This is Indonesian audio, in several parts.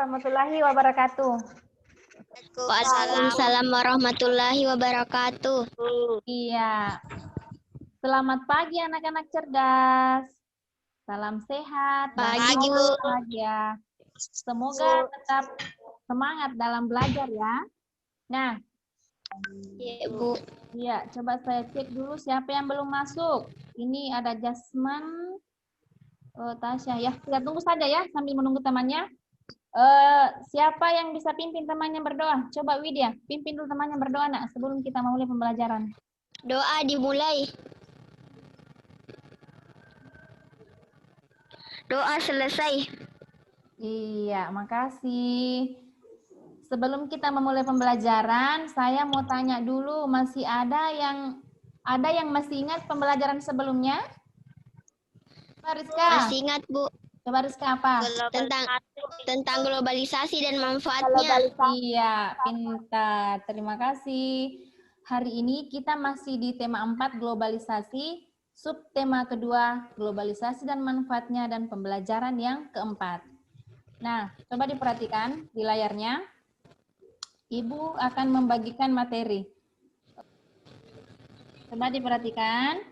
warahmatullahi wabarakatuh. Waalaikumsalam warahmatullahi wabarakatuh. Iya. Selamat pagi anak-anak cerdas. Salam sehat. Pagi, Bu. Bahagia. Semoga tetap semangat dalam belajar ya. Nah, Iya, Bu. iya, coba saya cek dulu siapa yang belum masuk. Ini ada Jasman, Tasya ya. Kita tunggu saja ya sambil menunggu temannya. Siapa yang bisa pimpin temannya berdoa? Coba Widya, pimpin dulu temannya berdoa nak sebelum kita mulai pembelajaran. Doa dimulai. Doa selesai. Iya, makasih. Sebelum kita memulai pembelajaran, saya mau tanya dulu, masih ada yang masih ingat pembelajaran sebelumnya? Coba Rizka. Masih ingat, Bu? Coba Rizka apa? Tentang globalisasi dan manfaatnya. Iya, pintar. Terima kasih. Hari ini kita masih di tema 4 globalisasi, subtema kedua globalisasi dan manfaatnya dan pembelajaran yang keempat. Nah, coba diperhatikan di layarnya. Ibu akan membagikan materi. Coba diperhatikan.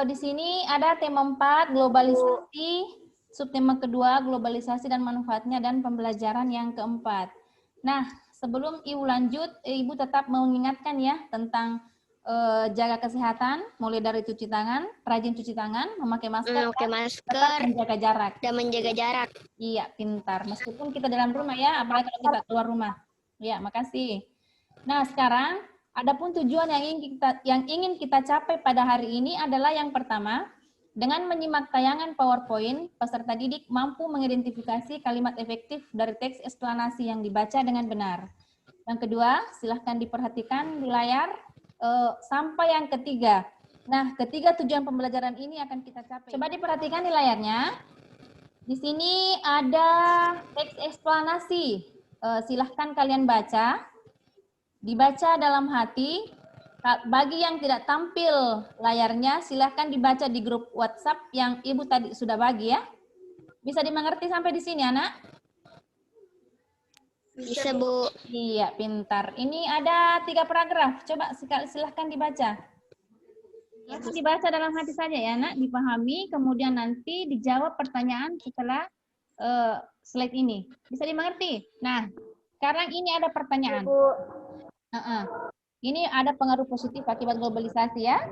Di sini ada tema 4 globalisasi, subtema kedua globalisasi dan manfaatnya dan pembelajaran yang keempat. Nah, sebelum Ibu lanjut, Ibu tetap mengingatkan ya tentang jaga kesehatan, mulai dari cuci tangan, rajin cuci tangan, memakai masker, tetap menjaga jarak. Dan menjaga jarak. Iya, pintar. Meskipun kita dalam rumah ya, apalagi kalau kita keluar rumah. Ya, makasih. Nah, sekarang adapun tujuan yang ingin kita capai pada hari ini adalah yang pertama, dengan menyimak tayangan PowerPoint, peserta didik mampu mengidentifikasi kalimat efektif dari teks eksplanasi yang dibaca dengan benar. Yang kedua, silahkan diperhatikan di layar. Sampai yang ketiga. Nah, ketiga tujuan pembelajaran ini akan kita capai. Coba diperhatikan di layarnya. Di sini ada teks eksplanasi. Silahkan kalian baca. Dibaca dalam hati. Bagi yang tidak tampil layarnya, silahkan dibaca di grup WhatsApp yang Ibu tadi sudah bagi ya. Bisa dimengerti sampai di sini, anak? Bisa, Bu. Iya, pintar. Ini ada 3 paragraf. Coba silahkan dibaca. Silahkan dibaca dalam hati saja ya, nak. Dipahami, kemudian nanti dijawab pertanyaan setelah slide ini. Bisa dimengerti? Nah, sekarang ini ada pertanyaan. Ini ada pengaruh positif akibat globalisasi ya.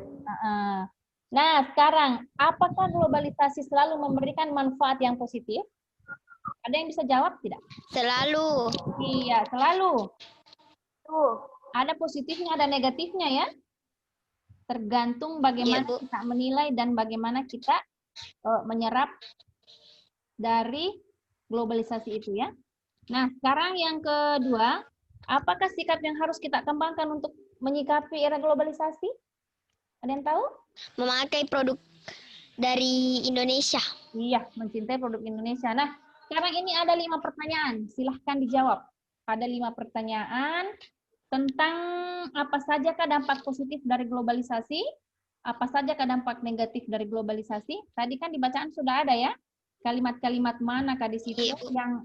Nah, sekarang apakah globalisasi selalu memberikan manfaat yang positif? Ada yang bisa jawab tidak? Selalu. Iya, selalu. Ada positifnya, ada negatifnya ya. Tergantung bagaimana kita menilai dan bagaimana kita menyerap dari globalisasi itu ya. Nah, sekarang yang kedua, apakah sikap yang harus kita kembangkan untuk menyikapi era globalisasi? Ada yang tahu? Memakai produk dari Indonesia. Iya, mencintai produk Indonesia. Nah, sekarang ini ada 5 pertanyaan. Silahkan dijawab. Ada 5 pertanyaan tentang apa sajakah dampak positif dari globalisasi, apa sajakah dampak negatif dari globalisasi. Tadi kan di bacaan sudah ada ya. Kalimat-kalimat manakah di situ yang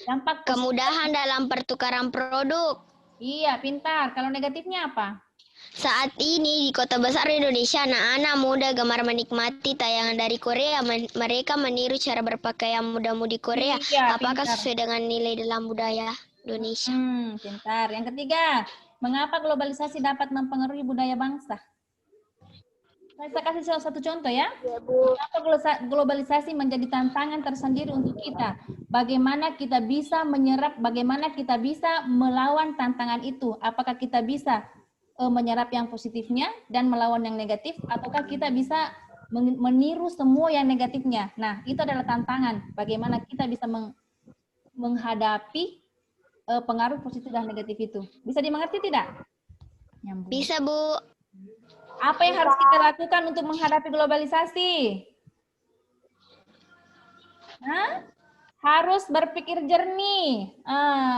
dampak positif. Kemudahan dalam pertukaran produk. Iya, pintar. Kalau negatifnya apa? Saat ini di kota besar Indonesia, anak-anak muda gemar menikmati tayangan dari Korea. Mereka meniru cara berpakaian muda-mudi Korea. Iya, apakah pintar. sesuai dengan nilai dalam budaya Indonesia? Pintar. Yang ketiga, mengapa globalisasi dapat mempengaruhi budaya bangsa? Saya kasih satu contoh ya. Mengapa globalisasi menjadi tantangan tersendiri untuk kita? Bagaimana kita bisa menyerap, bagaimana kita bisa melawan tantangan itu? Apakah kita bisa menyerap yang positifnya dan melawan yang negatif, ataukah kita bisa meniru semua yang negatifnya? Nah, itu adalah tantangan. Bagaimana kita bisa menghadapi pengaruh positif dan negatif itu. Bisa dimengerti tidak? Nyambung. Bisa, Bu. Apa yang harus kita lakukan untuk menghadapi globalisasi? Harus berpikir jernih.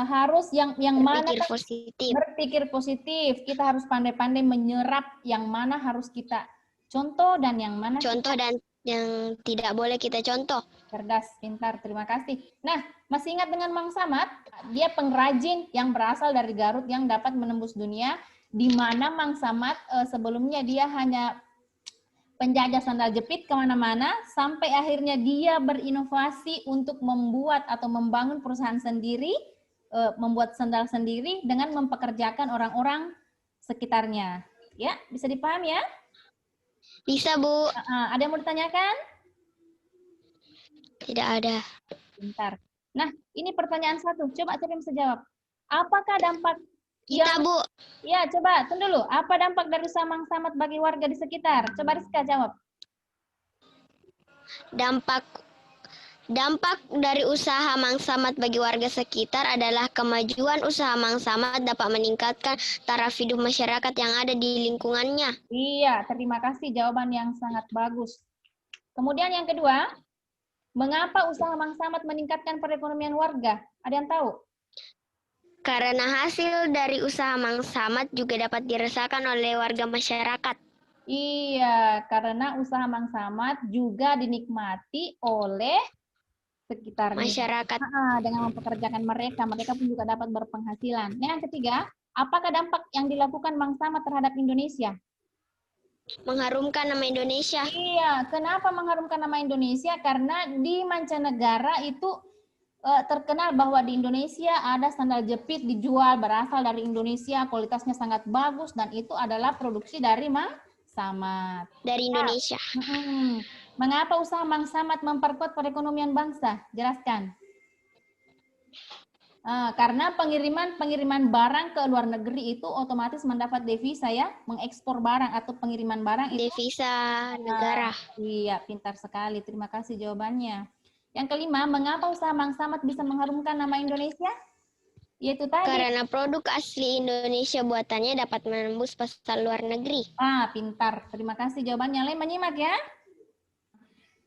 Harus yang mana positif. Berpikir positif. Kita harus pandai-pandai menyerap yang mana harus kita contoh dan yang mana yang tidak boleh kita contoh. Cerdas, pintar, terima kasih. Nah, masih ingat dengan Mang Samad? Dia pengrajin yang berasal dari Garut yang dapat menembus dunia, di mana Mang Samad sebelumnya dia hanya penjajah sandal jepit kemana-mana, sampai akhirnya dia berinovasi untuk membuat atau membangun perusahaan sendiri, membuat sandal sendiri dengan mempekerjakan orang-orang sekitarnya. Ya, bisa dipahami ya? Bisa, Bu? Ada yang mau ditanyakan? Tidak ada. Bentar. Nah, ini pertanyaan satu. Coba siapa yang bisa jawab. Apakah dampak Kita, Bu. Ya, coba tunggu dulu. Apa dampak dari usaha Mang Samad bagi warga di sekitar? Coba Rizka jawab. Dampak dari usaha Mang Samad bagi warga sekitar adalah kemajuan usaha Mang Samad dapat meningkatkan taraf hidup masyarakat yang ada di lingkungannya. Iya, terima kasih jawaban yang sangat bagus. Kemudian yang kedua, mengapa usaha Mang Samad meningkatkan perekonomian warga? Ada yang tahu? Karena hasil dari usaha Mang Samad juga dapat dirasakan oleh warga masyarakat. Iya, karena usaha Mang Samad juga dinikmati oleh sekitarnya. Masyarakat. Dengan mempekerjakan mereka, mereka pun juga dapat berpenghasilan. Nah, yang ketiga, apakah dampak yang dilakukan Mang Samad terhadap Indonesia? Mengharumkan nama Indonesia. Iya, kenapa mengharumkan nama Indonesia? Karena di mancanegara itu terkenal bahwa di Indonesia ada sandal jepit dijual berasal dari Indonesia, kualitasnya sangat bagus dan itu adalah produksi dari Mang Samad. Dari Indonesia. Mengapa usaha Mang Samad memperkuat perekonomian bangsa? Jelaskan. Karena pengiriman barang ke luar negeri itu otomatis mendapat devisa ya, mengekspor barang atau pengiriman barang itu devisa negara. Iya, pintar sekali. Terima kasih jawabannya. Yang kelima, mengapa usaha Mang Samad bisa mengharumkan nama Indonesia? Yaitu tadi. Karena produk asli Indonesia buatannya dapat menembus pasar luar negeri. Pintar. Terima kasih jawabannya. Lain menyimak ya.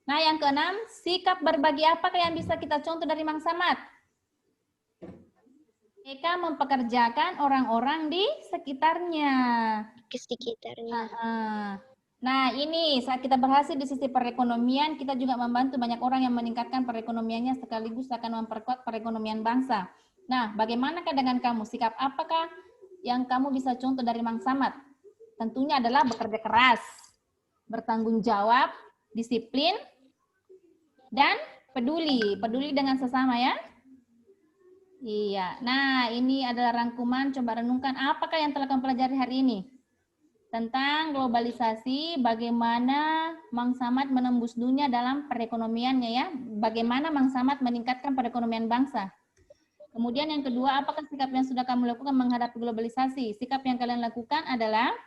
Nah, yang keenam, sikap berbagi apakah yang bisa kita contoh dari Mang Samad? Mereka mempekerjakan orang-orang di sekitarnya. Nah, ini saat kita berhasil di sisi perekonomian, kita juga membantu banyak orang yang meningkatkan perekonomiannya sekaligus akan memperkuat perekonomian bangsa. Nah, bagaimanakah dengan kamu? Sikap apakah yang kamu bisa contoh dari Mang Samad? Tentunya adalah bekerja keras, bertanggung jawab, disiplin, dan peduli. Peduli dengan sesama ya. Iya, nah ini adalah rangkuman, coba renungkan apakah yang telah kamu pelajari hari ini? Tentang globalisasi, bagaimana Mang Samad menembus dunia dalam perekonomiannya ya, bagaimana Mang Samad meningkatkan perekonomian bangsa. Kemudian yang kedua, apakah sikap yang sudah kamu lakukan menghadapi globalisasi? Sikap yang kalian lakukan adalah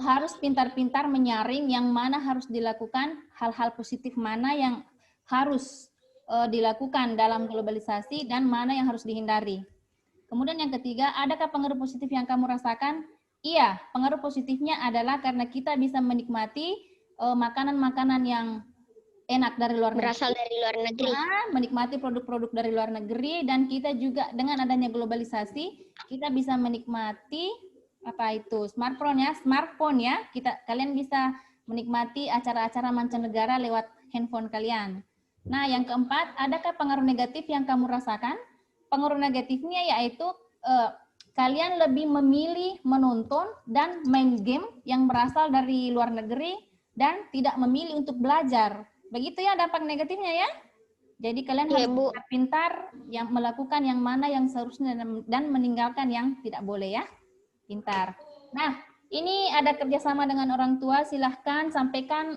harus pintar-pintar menyaring yang mana harus dilakukan, hal-hal positif mana yang harus dilakukan dalam globalisasi dan mana yang harus dihindari. Kemudian yang ketiga, adakah pengaruh positif yang kamu rasakan? Iya, pengaruh positifnya adalah karena kita bisa menikmati makanan-makanan yang enak dari luar negeri. Berasal dari luar negeri. Menikmati produk-produk dari luar negeri dan kita juga dengan adanya globalisasi, kita bisa menikmati smartphone ya. Kalian bisa menikmati acara-acara mancanegara lewat handphone kalian. Nah, yang keempat, adakah pengaruh negatif yang kamu rasakan? Pengaruh negatifnya yaitu kalian lebih memilih menonton dan main game yang berasal dari luar negeri dan tidak memilih untuk belajar. Begitu ya dampak negatifnya ya. Jadi kalian harus pintar yang melakukan yang mana yang seharusnya dan meninggalkan yang tidak boleh ya. Pintar. Nah, ini ada kerjasama dengan orang tua. Silahkan sampaikan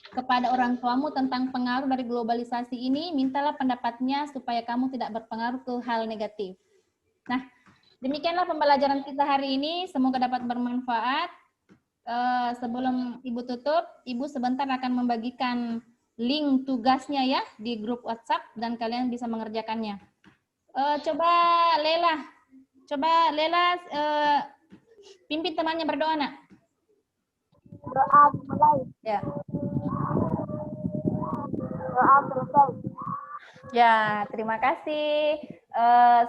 kepada orang tuamu tentang pengaruh dari globalisasi ini, mintalah pendapatnya supaya kamu tidak berpengaruh ke hal negatif. Nah, demikianlah pembelajaran kita hari ini, semoga dapat bermanfaat. Sebelum Ibu tutup, Ibu sebentar akan membagikan link tugasnya ya di grup WhatsApp dan kalian bisa mengerjakannya. Coba Lela pimpin temannya berdoa nak. Doa dimulai. Ya. Doa selesai. Ya, terima kasih.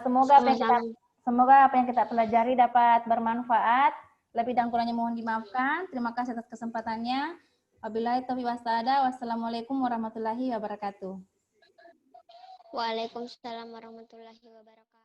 Semoga apa yang kita pelajari dapat bermanfaat. Lebih dan kurangnya mohon dimaafkan. Terima kasih atas kesempatannya. Wabillahi taufiq wassalam. Wassalamualaikum warahmatullahi wabarakatuh. Waalaikumsalam warahmatullahi wabarakatuh.